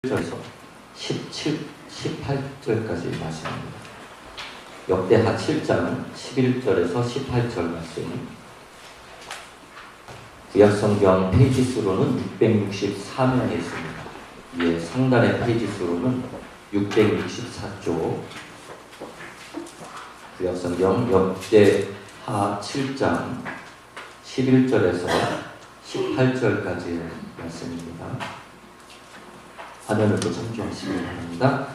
절에서 17, 18절까지 말씀입니다. 역대하 7장 11절에서 18절 말씀. 구약성경 페이지 수로는 664면에 있습니다. 위에 상단의 페이지 수로는 664쪽. 구약성경 역대하 7장 11절에서 18절까지의 말씀입니다. 화면을 또 참조하시기 바랍니다.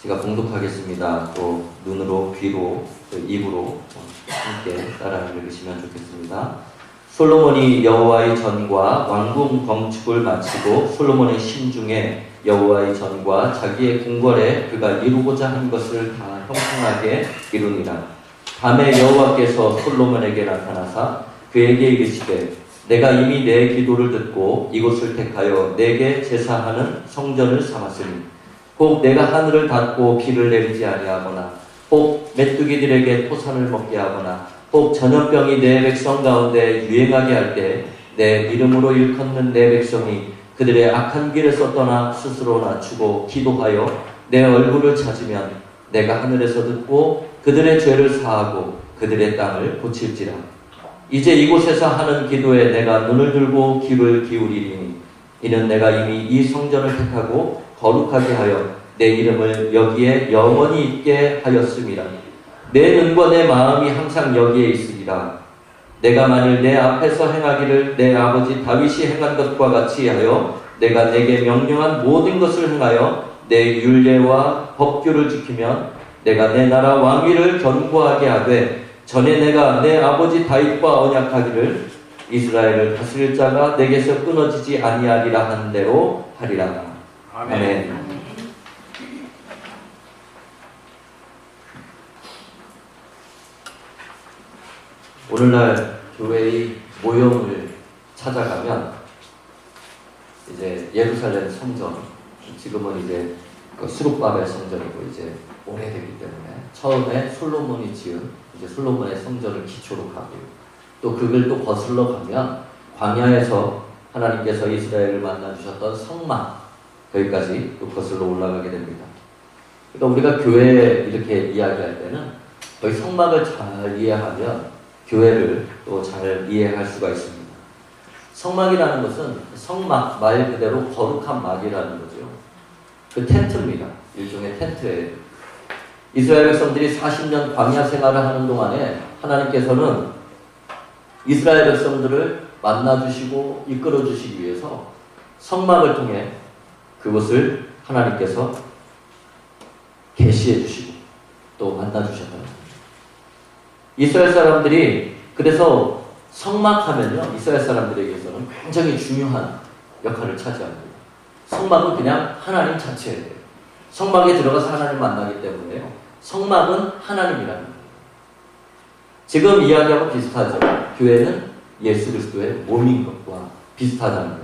제가 봉독하겠습니다. 또 눈으로, 귀로, 또 입으로 함께 따라 읽으시면 좋겠습니다. 솔로몬이 여호와의 전과 왕궁 건축을 마치고 솔로몬의 심중에 여호와의 전과 자기의 궁궐에 그가 이루고자 한 것을 다 형통하게 이루니라. 밤에 여호와께서 솔로몬에게 나타나사 그에게 이르시되 내가 이미 내 기도를 듣고 이곳을 택하여 내게 제사하는 성전을 삼았으니 혹 내가 하늘을 닫고 비를 내리지 아니하거나 혹 메뚜기들에게 토산을 먹게 하거나 혹 전염병이 내 백성 가운데 유행하게 할 때 내 이름으로 일컫는 내 백성이 그들의 악한 길에서 떠나 스스로 낮추고 기도하여 내 얼굴을 찾으면 내가 하늘에서 듣고 그들의 죄를 사하고 그들의 땅을 고칠지라. 이제 이곳에서 하는 기도에 내가 눈을 들고 귀를 기울이리니 이는 내가 이미 이 성전을 택하고 거룩하게 하여 내 이름을 여기에 영원히 있게 하였음이라. 내 눈과 내 마음이 항상 여기에 있으리라. 내가 만일 내 앞에서 행하기를 내 아버지 다윗이 행한 것과 같이 하여 내가 내게 명령한 모든 것을 행하여 내 율례와 법규를 지키면 내가 내 나라 왕위를 견고하게 하되 전에 내가 내 아버지 다윗과 언약하기를 이스라엘을 다스릴 자가 내게서 끊어지지 아니하리라 한 대로 하리라. 아멘. 오늘날 교회의 모형을 찾아가면 이제 예루살렘 성전, 지금은 이제 수룹바벨 성전이고 이제 오래되기 때문에 처음에 솔로몬이 지은 이제 솔로몬의 성전을 기초로 가고요. 또 그걸 또 거슬러 가면 광야에서 하나님께서 이스라엘을 만나 주셨던 성막 거기까지 또 거슬러 올라가게 됩니다. 그러니까 우리가 교회 이렇게 이야기할 때는 거기 성막을 잘 이해하면 교회를 또 잘 이해할 수가 있습니다. 성막이라는 것은 성막 말 그대로 거룩한 막이라는 거죠. 그 텐트입니다. 일종의 텐트예요. 이스라엘 백성들이 40년 광야 생활을 하는 동안에 하나님께서는 이스라엘 백성들을 만나주시고 이끌어주시기 위해서 성막을 통해 그것을 하나님께서 계시해 주시고 또 만나주셨다는 겁니다. 이스라엘 사람들이 그래서 성막하면요 이스라엘 사람들에게서는 굉장히 중요한 역할을 차지합니다. 성막은 그냥 하나님 자체예요. 성막에 들어가서 하나님을 만나기 때문에요. 성막은 하나님이라는 거예요. 지금 이야기하고 비슷하죠. 교회는 예수 그리스도의 몸인 것과 비슷하다는 거예요.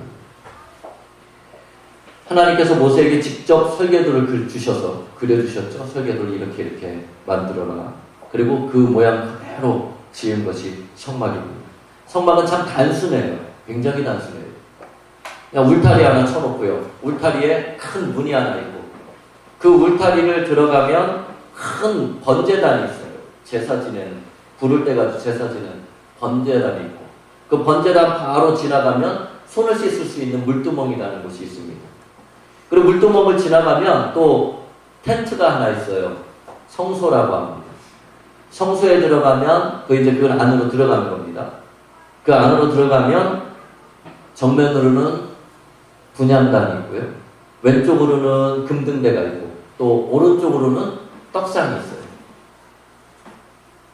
하나님께서 모세에게 직접 설계도를 주셔서 그려주셨죠. 설계도를 이렇게 만들어라. 그리고 그 모양 그대로 지은 것이 성막입니다. 성막은 참 단순해요. 굉장히 단순해요. 그냥 울타리 하나 쳐놓고요. 울타리에 큰 문이 하나 있고 그 울타리를 들어가면 큰 번제단이 있어요. 제사 지내는, 부를 때 가지고 제사 지내는 번제단이 있고 그 번제단 바로 지나가면 손을 씻을 수 있는 물두멍이라는 곳이 있습니다. 그리고 물두멍을 지나가면 또 텐트가 하나 있어요. 성소라고 합니다. 성소에 들어가면 그걸 안으로 들어가는 겁니다. 그 안으로 들어가면 정면으로는 분향단이 있고요. 왼쪽으로는 금등대가 있고 또 오른쪽으로는 떡상이 있어요.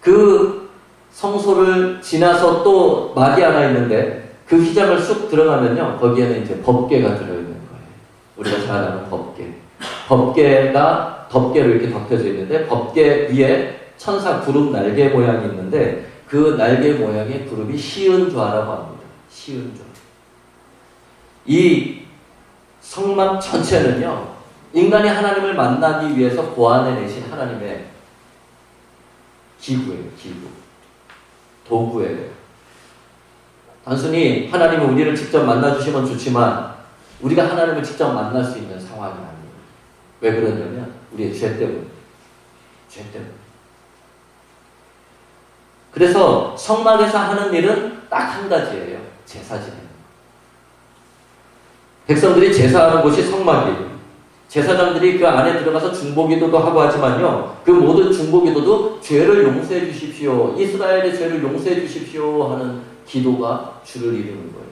그 성소를 지나서 또 막이 하나 있는데 그 휘장을 쑥 들어가면요. 거기에는 이제 법궤가 들어있는 거예요. 우리가 잘 아는 법궤. 법궤가 덮개로 이렇게 덮여져 있는데 법궤 위에 천사 구름 날개 모양이 있는데 그 날개 모양의 구름이 시은좌라고 합니다. 시은좌. 이 성막 전체는요. 인간이 하나님을 만나기 위해서 고안해내신 하나님의 기구예요. 기구. 도구예요. 단순히 하나님은 우리를 직접 만나주시면 좋지만 우리가 하나님을 직접 만날 수 있는 상황이 아니에요. 왜 그러냐면 우리의 죄 때문에. 죄 때문에. 그래서 성막에서 하는 일은 딱 한 가지예요. 제사 지내는 거. 백성들이 제사하는 곳이 성막이에요. 제사장들이 그 안에 들어가서 중보기도도 하고 하지만요, 그 모든 중보기도도 죄를 용서해 주십시오, 이스라엘의 죄를 용서해 주십시오 하는 기도가 주를 이루는 거예요.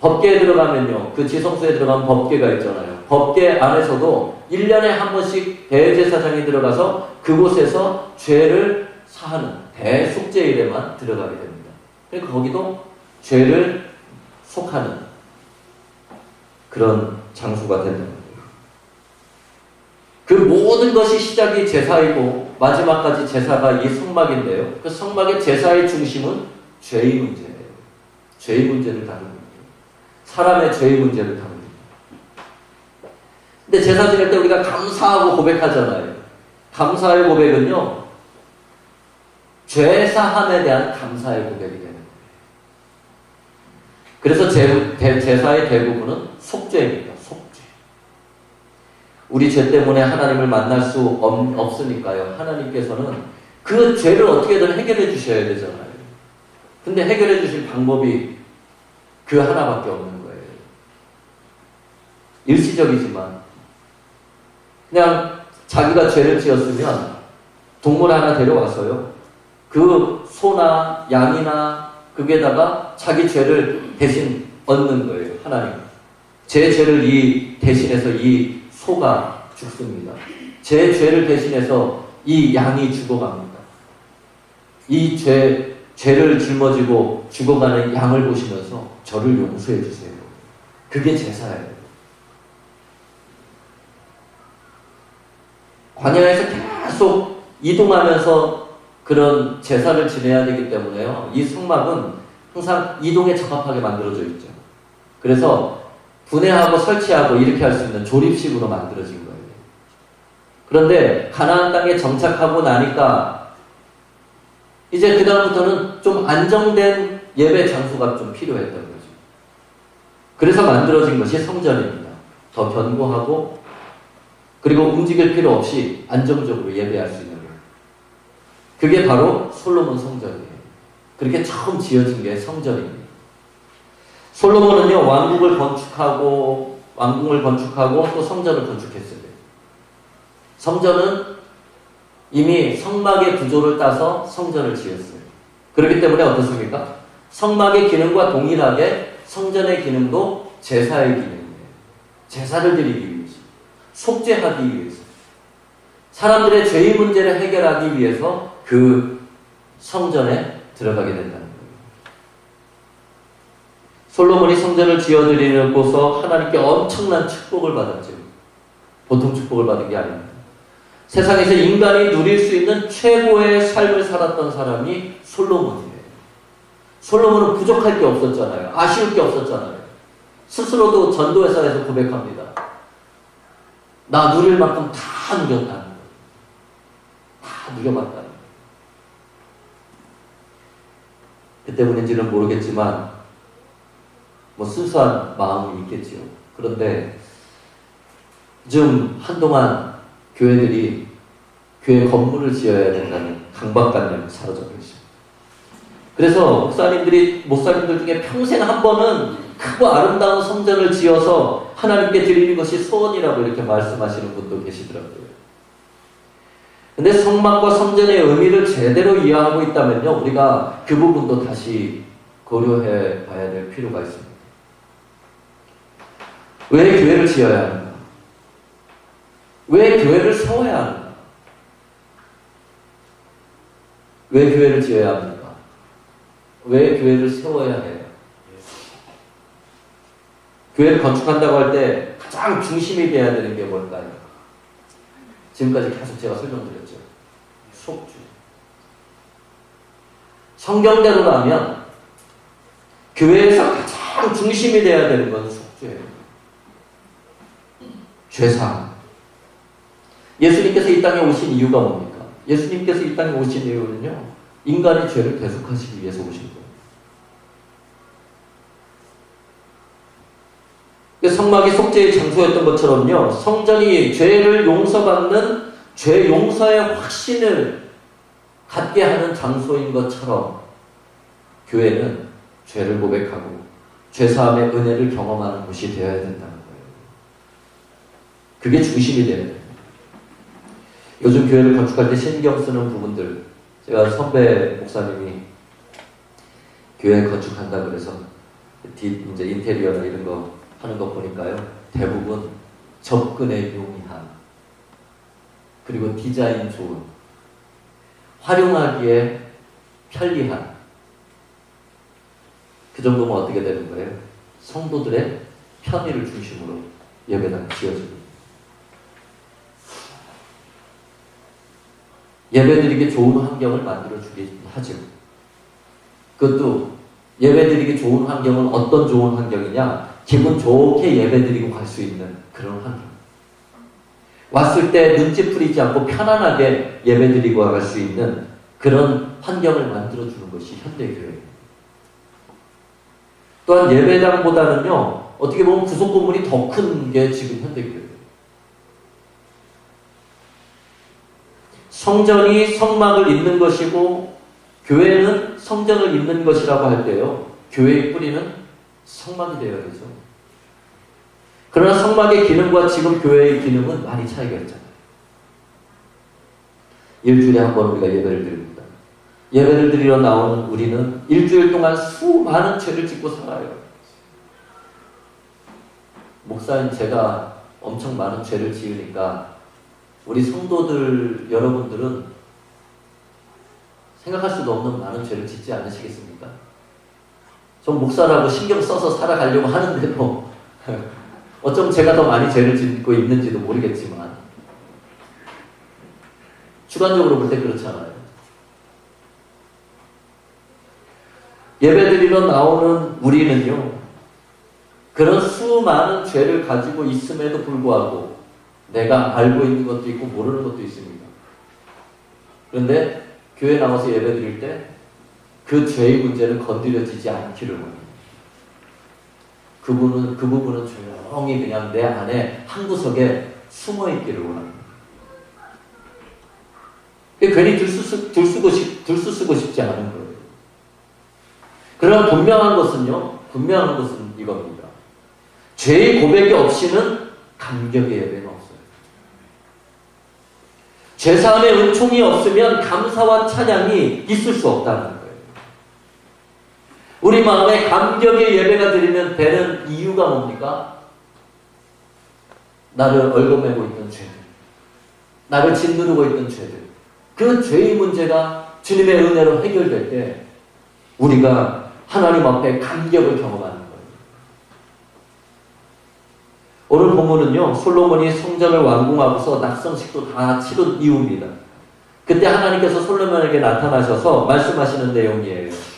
법궤에 들어가면요, 그 지성소에 들어가면 법궤가 있잖아요. 법궤 안에서도 1년에 한 번씩 대제사장이 들어가서 그곳에서 죄를 사하는 대속죄일에만 들어가게 됩니다. 그러니까 거기도 죄를 속하는 그런 장소가 된다는 거예요. 그 모든 것이 시작이 제사이고 마지막까지 제사가 이 성막인데요. 그 성막의 제사의 중심은 죄의 문제예요. 죄의 문제를 다루는 거예요. 사람의 죄의 문제를 다루는 거예요. 근데 제사 지낼 때 우리가 감사하고 고백하잖아요. 감사의 고백은요, 죄 사함에 대한 감사의 고백이 되는 거예요. 그래서 제사의 대부분은 속죄입니다. 속죄. 우리 죄 때문에 하나님을 만날 수 없으니까요. 하나님께서는 그 죄를 어떻게든 해결해 주셔야 되잖아요. 근데 해결해 주실 방법이 그 하나밖에 없는 거예요. 일시적이지만 그냥 자기가 죄를 지었으면 동물 하나 데려와서요, 그 소나 양이나 그게다가 자기 죄를 대신 얻는 거예요. 하나님. 제 죄를 대신해서 이 소가 죽습니다. 제 죄를 대신해서 이 양이 죽어갑니다. 이 죄를 짊어지고 죽어가는 양을 보시면서 저를 용서해 주세요. 그게 제사예요. 광야에서 계속 이동하면서 그런 제사를 지내야 되기 때문에요, 이 성막은 항상 이동에 적합하게 만들어져 있죠. 그래서 분해하고 설치하고 이렇게 할 수 있는 조립식으로 만들어진 거예요. 그런데 가나안 땅에 정착하고 나니까 이제 그다음부터는 좀 안정된 예배 장소가 좀 필요했던 거죠. 그래서 만들어진 것이 성전입니다. 더 견고하고 그리고 움직일 필요 없이 안정적으로 예배할 수 있는 거예요. 그게 바로 솔로몬 성전이에요. 그렇게 처음 지어진 게 성전입니다. 솔로몬은요, 왕궁을 건축하고 또 성전을 건축했어요. 성전은 이미 성막의 구조를 따서 성전을 지었어요. 그렇기 때문에 어떻습니까? 성막의 기능과 동일하게 성전의 기능도 제사의 기능이에요. 제사를 드리기 위해서, 속죄하기 위해서, 사람들의 죄의 문제를 해결하기 위해서 그 성전에 들어가게 된다는 거예요. 솔로몬이 성전을 지어드리고서 하나님께 엄청난 축복을 받았죠. 보통 축복을 받은 게 아닙니다. 세상에서 인간이 누릴 수 있는 최고의 삶을 살았던 사람이 솔로몬이에요. 솔로몬은 부족할 게 없었잖아요. 아쉬울 게 없었잖아요. 스스로도 전도회사에서 고백합니다. 나 누릴 만큼 다 누렸다는 거예요. 다 누려봤다는 거예요. 그 때문인지는 모르겠지만 순수한 마음이 있겠지요. 그런데 좀 한동안 교회들이 교회 건물을 지어야 된다는 강박관념이 사라져 버렸습니다. 그래서 목사님들 중에 평생 한 번은 크고 아름다운 성전을 지어서 하나님께 드리는 것이 소원이라고 이렇게 말씀하시는 분도 계시더라고요. 근데 성막과 성전의 의미를 제대로 이해하고 있다면요, 우리가 그 부분도 다시 고려해 봐야 될 필요가 있습니다. 왜 교회를 지어야 하는가? 왜 교회를 세워야 하는가? 왜 교회를 지어야 합니까? 왜 교회를 세워야 해요? 교회를 건축한다고 할 때 가장 중심이 돼야 되는 게 뭘까요? 지금까지 계속 제가 설명드렸죠. 속죄. 성경대로라면 교회에서 가장 중심이 돼야 되는 건 속죄예요. 죄사함. 예수님께서 이 땅에 오신 이유가 뭡니까? 예수님께서 이 땅에 오신 이유는요, 인간의 죄를 대속하시기 위해서 오신 거예요. 성막이 속죄의 장소였던 것처럼요, 성전이 죄를 용서받는 죄 용서의 확신을 갖게 하는 장소인 것처럼 교회는 죄를 고백하고 죄사함의 은혜를 경험하는 곳이 되어야 된다는 거예요. 그게 중심이 되어야 돼요. 요즘 교회를 건축할 때 신경 쓰는 부분들, 제가 선배 목사님이 교회 건축한다 그래서 이제 인테리어나 이런 거 하는 거 보니까요, 대부분 접근에 용이한, 그리고 디자인 좋은, 활용하기에 편리한, 그 정도면 어떻게 되는 거예요? 성도들의 편의를 중심으로 예배당이 지어집니다. 예배드리기 좋은 환경을 만들어주긴 하죠. 그것도 예배드리기 좋은 환경은 어떤 좋은 환경이냐? 기분 좋게 예배드리고 갈 수 있는 그런 환경. 왔을 때 눈치 풀리지 않고 편안하게 예배드리고 갈 수 있는 그런 환경을 만들어주는 것이 현대교회입니다. 또한 예배당보다는요, 어떻게 보면 구속 건물이 더 큰 게 지금 현대교회예요. 성전이 성막을 잇는 것이고 교회는 성전을 잇는 것이라고 할 때요, 교회의 뿌리는 성막이 되어야 되죠. 그러나 성막의 기능과 지금 교회의 기능은 많이 차이가 있잖아요. 일주일에 한 번 우리가 예배를 드립니다. 예배를 드리러 나오는 우리는 일주일 동안 수많은 죄를 짓고 살아요. 목사님, 제가 엄청 많은 죄를 지으니까 우리 성도들 여러분들은 생각할 수도 없는 많은 죄를 짓지 않으시겠습니까? 전 목사라고 신경 써서 살아가려고 하는데도 어쩜 제가 더 많이 죄를 짓고 있는지도 모르겠지만 주관적으로 볼 때 그렇잖아요. 예배드리러 나오는 우리는요, 그런 수많은 죄를 가지고 있음에도 불구하고 내가 알고 있는 것도 있고 모르는 것도 있습니다. 그런데 교회 나와서 예배드릴 때 그 죄의 문제는 건드려지지 않기를 원합니다. 그 부분은 조용히 그냥 내 안에 한 구석에 숨어 있기를 원합니다. 괜히 들쑤쓰고 싶지 않은 거예요. 그러나 분명한 것은 이겁니다. 죄의 고백이 없이는 감격의 예배는 없어요. 죄사함의 은총이 없으면 감사와 찬양이 있을 수 없다는 거예요. 우리 마음에 감격의 예배가 드리면 되는 이유가 뭡니까? 나를 얽어매고 있던 죄들, 나를 짓누르고 있던 죄들, 그 죄의 문제가 주님의 은혜로 해결될 때 우리가 하나님 앞에 감격을 경험하는 거예요. 오늘 본문은요, 솔로몬이 성전을 완공하고서 낙성식도 다 치른 이후입니다. 그때 하나님께서 솔로몬에게 나타나셔서 말씀하시는 내용이에요.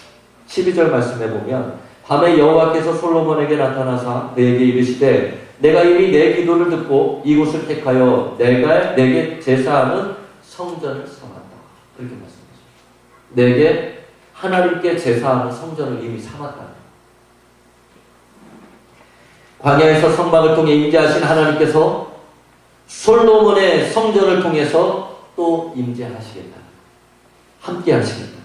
12절 말씀해 보면, 밤에 여호와께서 솔로몬에게 나타나사 내게 이르시되 내가 이미 내 기도를 듣고 이곳을 택하여 내가 내게 제사하는 성전을 삼았다. 그렇게 말씀하셨어요. 내게 하나님께 제사하는 성전을 이미 삼았다. 광야에서 성막을 통해 임재하신 하나님께서 솔로몬의 성전을 통해서 또 임재하시겠다. 함께 하시겠다.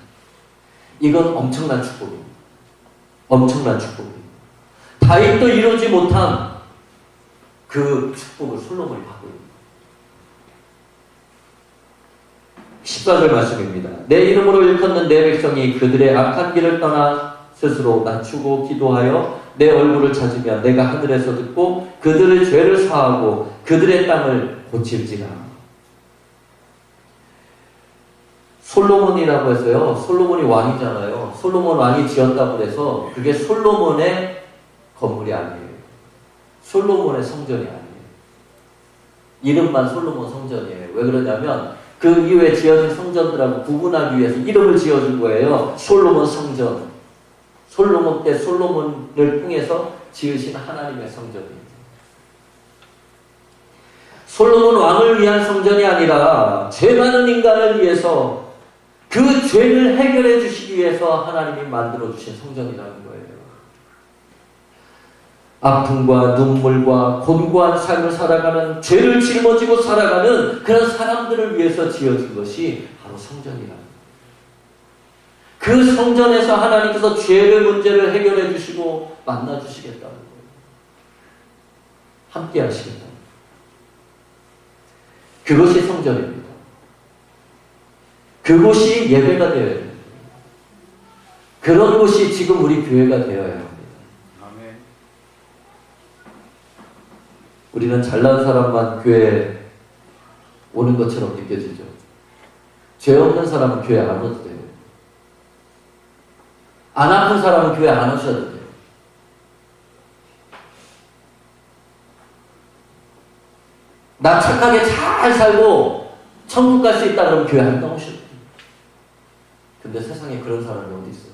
이건 엄청난 축복입니다. 엄청난 축복입니다. 다윗도 이루지 못한 그 축복을 솔로몬이 받고 있습니다. 14절 말씀입니다. 내 이름으로 일컫는 내 백성이 그들의 악한 길을 떠나 스스로 낮추고 기도하여 내 얼굴을 찾으며 내가 하늘에서 듣고 그들의 죄를 사하고 그들의 땅을 고칠지라. 솔로몬이라고 해서요, 솔로몬이 왕이잖아요. 솔로몬 왕이 지었다고 해서 그게 솔로몬의 건물이 아니에요. 솔로몬의 성전이 아니에요. 이름만 솔로몬 성전이에요. 왜 그러냐면 그 이후에 지어진 성전들하고 구분하기 위해서 이름을 지어준 거예요. 솔로몬 성전. 솔로몬 때 솔로몬을 통해서 지으신 하나님의 성전입니다. 솔로몬 왕을 위한 성전이 아니라 죄 많은 인간을 위해서 그 죄를 해결해 주시기 위해서 하나님이 만들어 주신 성전이라는 거예요. 아픔과 눈물과 곤고한 삶을 살아가는, 죄를 짊어지고 살아가는 그런 사람들을 위해서 지어진 것이 바로 성전이랍니다. 그 성전에서 하나님께서 죄의 문제를 해결해 주시고 만나 주시겠다는 거예요. 함께 하시겠다. 그것이 성전입니다. 그곳이 예배가 되어야 됩니다. 그런 곳이 지금 우리 교회가 되어야 합니다. 아멘. 우리는 잘난 사람만 교회에 오는 것처럼 느껴지죠. 죄 없는 사람은 교회 안 와도 돼요. 안 아픈 사람은 교회 안 오셔도 돼요. 나 착하게 잘 살고 천국 갈 수 있다 그러면 교회 안 나오셔도 돼요. 근데 세상에 그런 사람이 어디 있어요?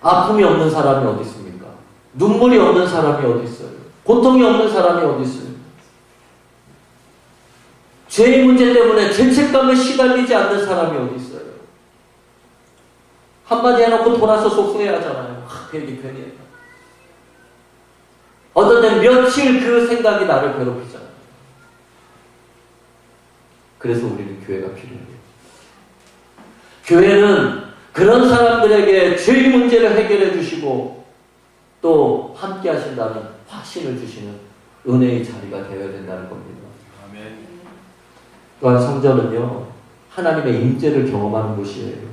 아픔이 없는 사람이 어디 있습니까? 눈물이 없는 사람이 어디 있어요? 고통이 없는 사람이 어디 있어요? 죄의 문제 때문에 죄책감에 시달리지 않는 사람이 어디 있어요? 한마디 해놓고 돌아서 속상해 하잖아요. 그 얘기 괜히 했다. 어떤 때는 며칠 그 생각이 나를 괴롭히잖아요. 그래서 우리는 교회가 필요해요. 교회는 그런 사람들에게 죄의 문제를 해결해 주시고 또 함께 하신다는 확신을 주시는 은혜의 자리가 되어야 된다는 겁니다. 아멘. 또한 성전은요, 하나님의 임재를 경험하는 곳이에요.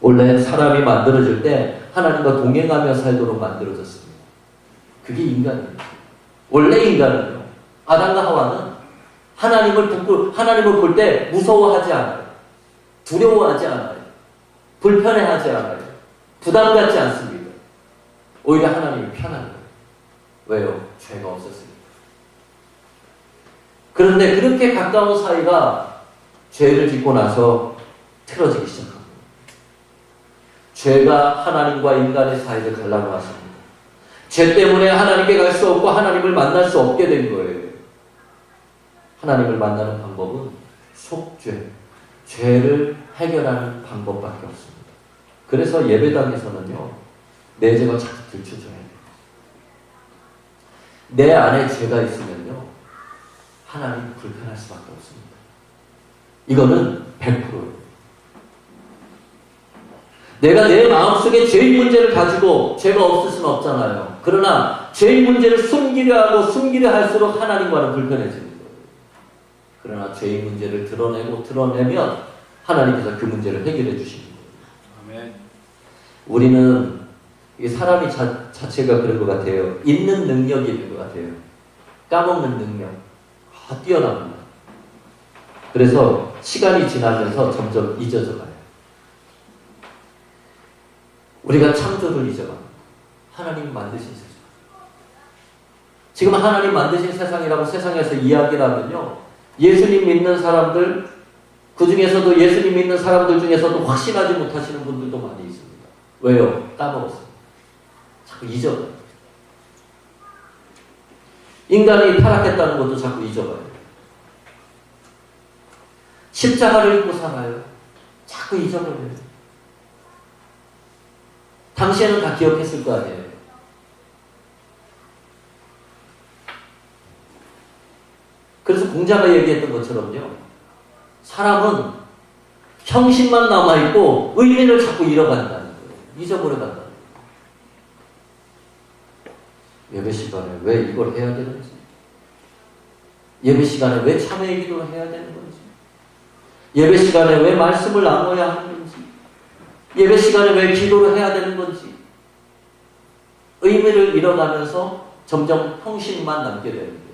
원래 사람이 만들어질 때 하나님과 동행하며 살도록 만들어졌습니다. 그게 인간이에요. 원래 인간은요, 아담과 하와는 하나님을 볼 때 무서워하지 않아요. 두려워하지 않아요. 불편해하지 않아요. 부담 갖지 않습니다. 오히려 하나님이 편한 거예요. 왜요? 죄가 없었으니까. 그런데 그렇게 가까운 사이가 죄를 짓고 나서 틀어지기 시작합니다. 죄가 하나님과 인간의 사이를 갈라놓았습니다. 죄 때문에 하나님께 갈 수 없고 하나님을 만날 수 없게 된 거예요. 하나님을 만나는 방법은 속죄, 죄를 해결하는 방법밖에 없습니다. 그래서 예배당에서는요, 내 죄가 자꾸 들춰져야 돼요. 내 안에 죄가 있으면요, 하나님 불편할 수밖에 없습니다. 이거는 100%예요. 내가 내 마음속에 죄의 문제를 가지고 죄가 없을 수는 없잖아요. 그러나 죄의 문제를 숨기려 하고 숨기려 할수록 하나님과는 불편해지는 거예요. 그러나 죄의 문제를 드러내면 하나님께서 그 문제를 해결해 주시는 거예요. 아멘. 우리는 이 사람이 자체가 그런 것 같아요. 잊는 능력이 있는 것 같아요. 까먹는 능력. 뛰어납니다. 그래서 시간이 지나면서 점점 잊어져 가요. 우리가 창조를 잊어갑니다. 하나님 만드신 세상. 지금 하나님 만드신 세상이라고 세상에서 이야기를 하면요, 예수님 믿는 사람들, 그 중에서도 예수님 믿는 사람들 중에서도 확신하지 못하시는 분들도 많이 있습니다. 왜요? 까먹었어요. 자꾸 잊어가요. 인간이 타락했다는 것도 자꾸 잊어가요. 십자가를 입고 살아요. 자꾸 잊어버려요. 당시에는 다 기억했을 거 아니에요. 그래서 공자가 얘기했던 것처럼요, 사람은 형식만 남아있고 의미를 자꾸 잃어간다는 거예요. 잊어버려간다는 거예요. 예배 시간에 왜 이걸 해야 되는지, 예배 시간에 왜 참회의 기도를 해야 되는 건지, 예배 시간에 왜 말씀을 나눠야 하는 건지, 예배 시간에 왜 기도를 해야 되는 건지, 의미를 잃어가면서 점점 형식만 남게 되는 거예요.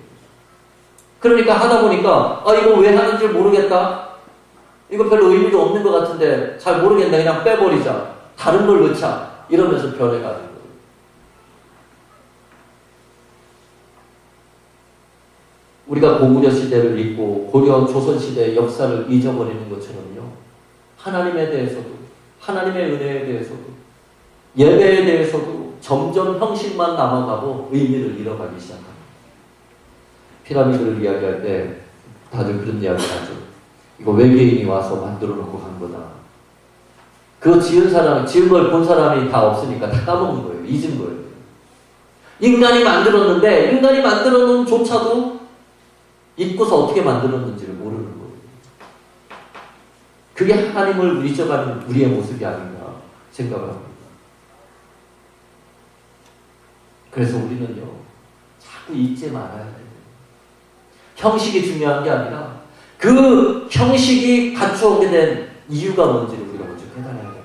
그러니까 하다 보니까 이거 왜 하는지 모르겠다. 이거 별로 의미도 없는 것 같은데 잘 모르겠네. 그냥 빼버리자. 다른 걸 넣자. 이러면서 변해가는 거예요. 우리가 고구려 시대를 잊고 고려 조선 시대의 역사를 잊어버리는 것처럼요, 하나님에 대해서도, 하나님의 은혜에 대해서도, 예배에 대해서도 점점 형식만 남아가고 의미를 잃어가기 시작합니다. 피라미드를 이야기할 때 다들 그런 이야기를 하죠. 이거 외계인이 와서 만들어 놓고 간 거다. 그거 지은 걸 본 사람이 다 없으니까 다 까먹은 거예요. 잊은 거예요. 인간이 만들었는데 인간이 만들어 놓은 조차도 잊고서 어떻게 만들었는지를 모르는 거예요. 그게 하나님을 잊어가는 우리의 모습이 아닌가 생각을 합니다. 그래서 우리는요, 자꾸 잊지 말아야 돼요. 형식이 중요한 게 아니라 그 형식이 갖추어오게 된 이유가 뭔지를 우리가 먼저 깨달아야 됩니다.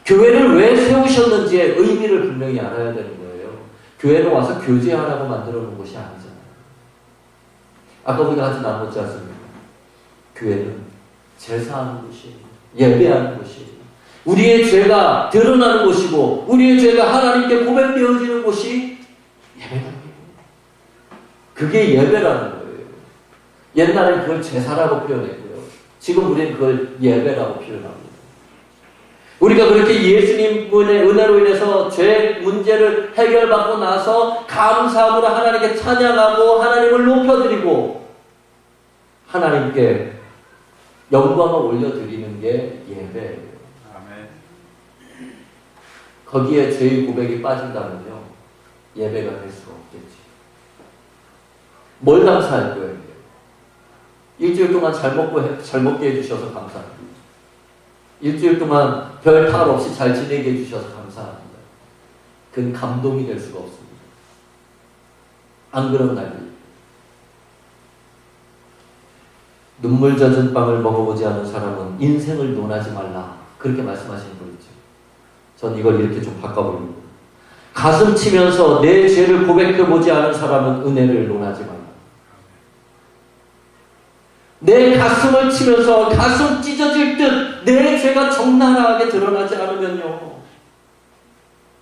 교회를 왜 세우셨는지의 의미를 분명히 알아야 되는 거예요. 교회는 와서 교제하라고 만들어 놓은 것이 아니잖아요. 아까 우리가 같이 나눴지 않습니까? 교회는 제사하는 곳이에요. 예배하는 곳이에요. 우리의 죄가 드러나는 곳이고 우리의 죄가 하나님께 고백되어지는 곳이 예배다. 그게 예배라는 거예요. 옛날에 그걸 제사라고 표현했고요. 지금 우리는 그걸 예배라고 표현합니다. 우리가 그렇게 예수님의 은혜로 인해서 죄 문제를 해결받고 나서 감사함으로 하나님께 찬양하고 하나님을 높여드리고 하나님께 영광을 올려드리는 게 예배예요. 아멘. 거기에 죄의 고백이 빠진다면요, 예배가 될 수가 없겠지. 뭘 감사할 거예요? 일주일 동안 잘 먹게 해주셔서 감사합니다. 일주일 동안 별 탈 없이 잘 지내게 해주셔서 감사합니다. 그건 감동이 될 수가 없습니다. 안 그런 날이. 눈물 젖은 빵을 먹어보지 않은 사람은 인생을 논하지 말라. 그렇게 말씀하시는 분 있죠. 전 이걸 이렇게 좀 바꿔보려고. 가슴 치면서 내 죄를 고백해보지 않은 사람은 은혜를 논하지 말라. 내 가슴을 치면서 가슴 찢어질 듯 내 죄가 적나라하게 드러나지 않으면요,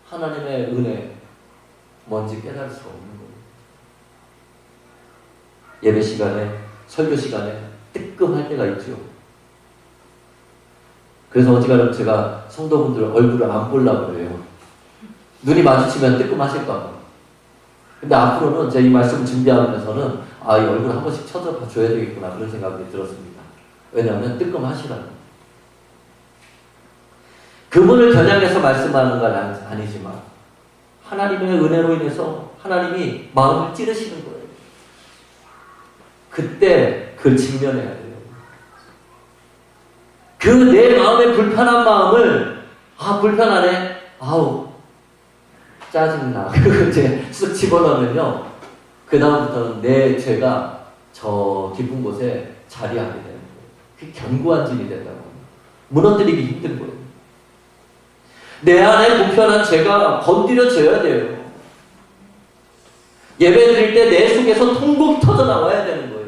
하나님의 은혜 뭔지 깨달을 수 없는 거예요. 예배 시간에, 설교 시간에 뜨끔할 때가 있죠. 그래서 어지간하면 제가 성도분들 얼굴을 안 보려고 그래요. 눈이 마주치면 뜨끔하실까 봐. 근데 앞으로는 제가 이 말씀을 준비하면서는 이 얼굴 한 번씩 쳐다봐줘야 되겠구나 그런 생각이 들었습니다. 왜냐하면 뜨끔하시라고. 그분을 겨냥해서 말씀하는 건 아니지만 하나님의 은혜로 인해서 하나님이 마음을 찌르시는 거예요. 그때 그걸 직면해야 돼요. 그 내 마음의 불편한 마음을 불편하네. 짜증나. 그리고 이제 쓱 집어넣으면요, 그 다음부터는 내 죄가 저 깊은 곳에 자리하게 되는 거예요. 그게 견고한 진이 된다고. 무너뜨리기 힘든 거예요. 내 안에 불편한 죄가 건드려져야 돼요. 예배 드릴 때 내 속에서 통곡이 터져 나와야 되는 거예요.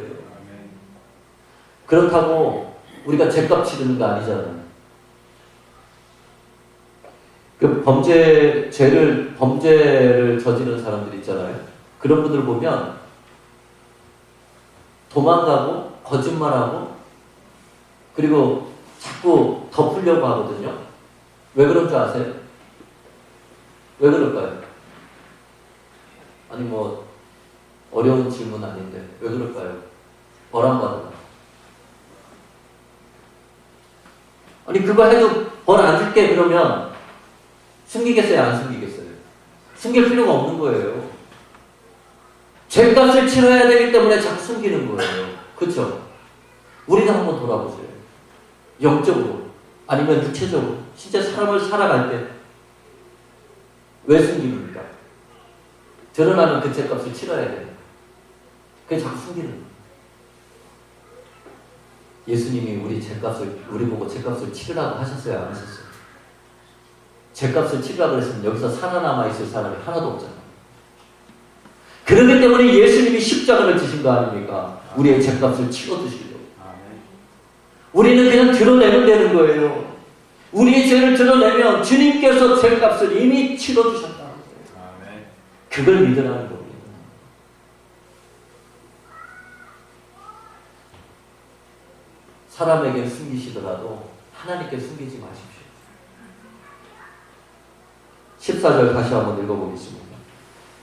그렇다고 우리가 죄값 치르는 거 아니잖아요. 그 범죄를 저지르는 사람들 있잖아요. 그런 분들 보면 도망가고 거짓말하고 그리고 자꾸 덮으려고 하거든요. 왜 그런 줄 아세요? 왜 그럴까요? 아니 어려운 질문 아닌데 왜 그럴까요? 벌안받으라. 아니 그거 해도 벌 안 줄게 그러면 숨기겠어요? 안 숨기겠어요? 숨길 필요가 없는 거예요. 죄값을 치러야 되기 때문에 자꾸 숨기는 거예요. 그렇죠? 우리도 한번 돌아보세요. 영적으로 아니면 육체적으로 진짜 사람을 살아갈 때 왜 숨깁니까? 드러나는 그 죄값을 치러야 돼요. 그게 자꾸 숨기는 거예요. 예수님이 우리 보고 죄값을 치르라고 하셨어요? 안 하셨어요? 죄값을 치르라고 그랬으면 여기서 살아남아 있을 사람이 하나도 없잖아요. 그렇기 때문에 예수님이 십자가를 지신 거 아닙니까? 우리의 죄값을 치러주시려고. 우리는 그냥 드러내면 되는 거예요. 우리의 죄를 드러내면 주님께서 죄값을 이미 치러주셨다는 거예요. 그걸 믿으라는 겁니다. 사람에게 숨기시더라도 하나님께 숨기지 마십시오. 14절 다시 한번 읽어보겠습니다.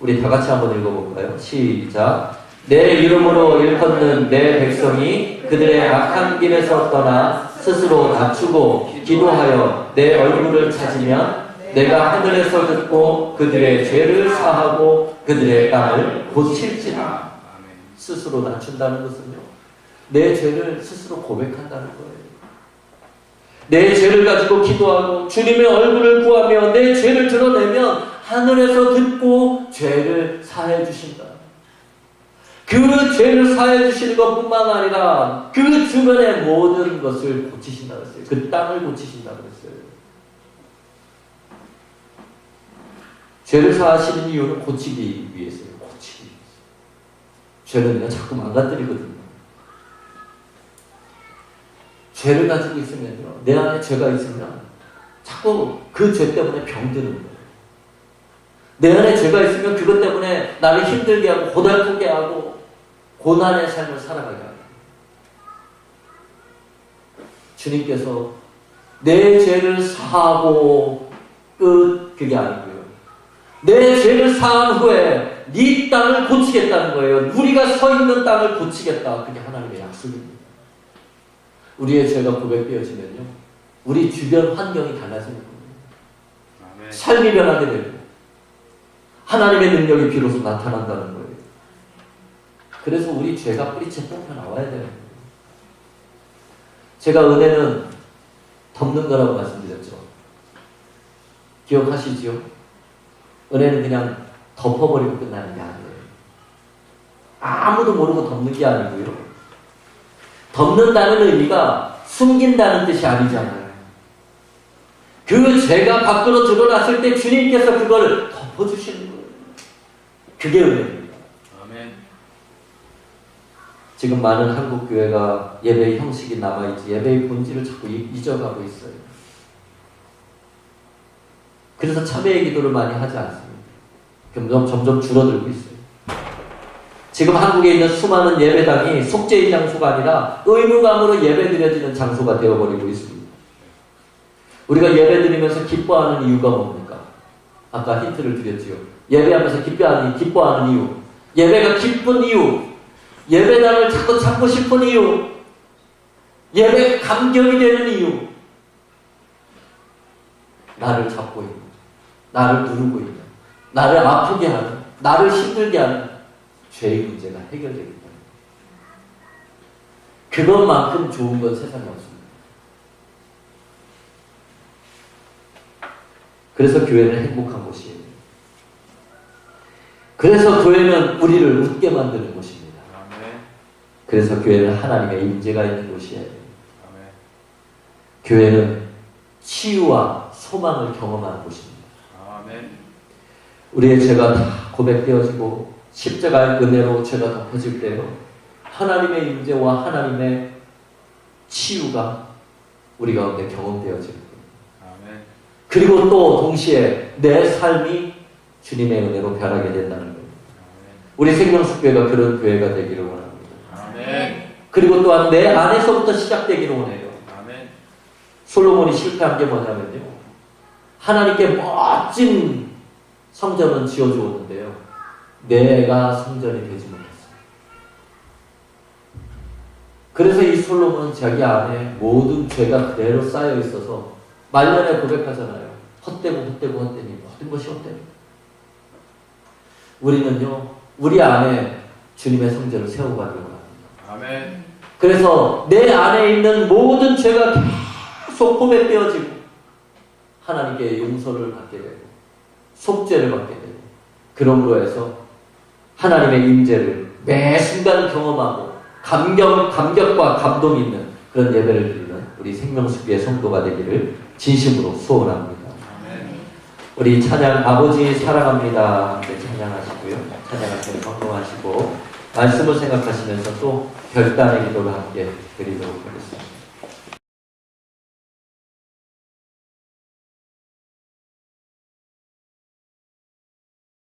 우리 다 같이 한번 읽어볼까요? 시작. 내 이름으로 일컫는 내 백성이 그들의 악한 길에서 떠나 스스로 낮추고 기도하여 내 얼굴을 찾으면 내가 하늘에서 듣고 그들의 죄를 사하고 그들의 땅을 고칠지라. 스스로 낮춘다는 것은요, 내 죄를 스스로 고백한다는 거예요. 내 죄를 가지고 기도하고 주님의 얼굴을 구하며 내 죄를 드러내면 하늘에서 듣고 죄를 사해 주신다. 그 죄를 사해 주시는 것뿐만 아니라 그 주변의 모든 것을 고치신다고 했어요. 그 땅을 고치신다고 했어요. 죄를 사하시는 이유는 고치기 위해서요. 고치기 위해서. 죄는 그냥 자꾸 망가뜨리거든요. 죄를 가지고 있으면요, 내 안에 죄가 있으면 자꾸 그 죄 때문에 병드는 거예요. 내 안에 죄가 있으면 그것 때문에 나를 힘들게 하고 고달프게 하고 고난의 삶을 살아가게 합니다. 주님께서 내 죄를 사하고 끝, 그게 아니고요. 내 죄를 사한 후에 네 땅을 고치겠다는 거예요. 우리가 서 있는 땅을 고치겠다. 그게 하나님의 약속입니다. 우리의 죄가 고백되어지면요, 우리 주변 환경이 달라지는 거예요. 아멘. 삶이 변하게 되고 하나님의 능력이 비로소 나타난다는 거예요. 그래서 우리 죄가 뿌리채 뽑혀 나와야 돼요. 제가 은혜는 덮는 거라고 말씀드렸죠. 기억하시지요? 은혜는 그냥 덮어버리고 끝나는 게 아니에요. 아무도 모르고 덮는 게 아니고요. 덮는다는 의미가 숨긴다는 뜻이 아니잖아요. 그 죄가 밖으로 드러났을 때 주님께서 그걸 덮어주시는 거예요. 그게 은혜입니다. 아멘. 지금 많은 한국 교회가 예배의 형식이 남아있지 예배의 본질을 자꾸 잊어가고 있어요. 그래서 참회의 기도를 많이 하지 않습니다. 점점 줄어들고 있어요. 지금 한국에 있는 수많은 예배당이 속죄의 장소가 아니라 의무감으로 예배드려지는 장소가 되어버리고 있습니다. 우리가 예배드리면서 기뻐하는 이유가 뭡니까? 아까 힌트를 드렸지요. 예배하면서 기뻐하는 이유. 예배가 기쁜 이유. 예배당을 자꾸 찾고 싶은 이유. 예배가 감격이 되는 이유. 나를 잡고 있는, 나를 누르고 있는, 나를 아프게 하는, 나를 힘들게 하는 죄의 문제가 해결되기 때문에. 그것만큼 좋은 건 세상에 없습니다. 그래서 교회는 행복한 곳이에요. 그래서 교회는 우리를 웃게 만드는 곳입니다. 그래서 교회는 하나님의 임재가 있는 곳이에요. 교회는 치유와 소망을 경험하는 곳입니다. 우리의 죄가 다 고백되어지고 십자가의 은혜로 죄가 덮어질 때요, 하나님의 임재와 하나님의 치유가 우리 가운데 경험되어질 겁니다. 그리고 또 동시에 내 삶이 주님의 은혜로 변하게 된다는 거예요. 우리 생명수교회가 그런 교회가 되기를 원합니다. 그리고 또한 내 안에서부터 시작되기를 원해요. 솔로몬이 실패한 게 뭐냐면요, 하나님께 멋진 성전은 지어주었는데요, 내가 성전이 되지 못했어요. 그래서 이 솔로몬은 자기 안에 모든 죄가 그대로 쌓여 있어서 말년에 고백하잖아요. 헛되니 모든 것이 헛됩니다. 우리는요, 우리 안에 주님의 성전을 세워가기로 합니다. 아멘. 그래서 내 안에 있는 모든 죄가 계속 고백되어지고 하나님께 용서를 받게 되고 속죄를 받게 되고, 그럼으로 해서 하나님의 임재를 매 순간 경험하고 감격과 감동이 있는 그런 예배를 드리는 우리 생명수교의 성도가 되기를 진심으로 소원합니다. 우리 찬양 아버지 사랑합니다 함께 찬양하시고요. 찬양할 때 건강하시고 말씀을 생각하시면서 또 결단의 기도를 함께 드리도록 하겠습니다.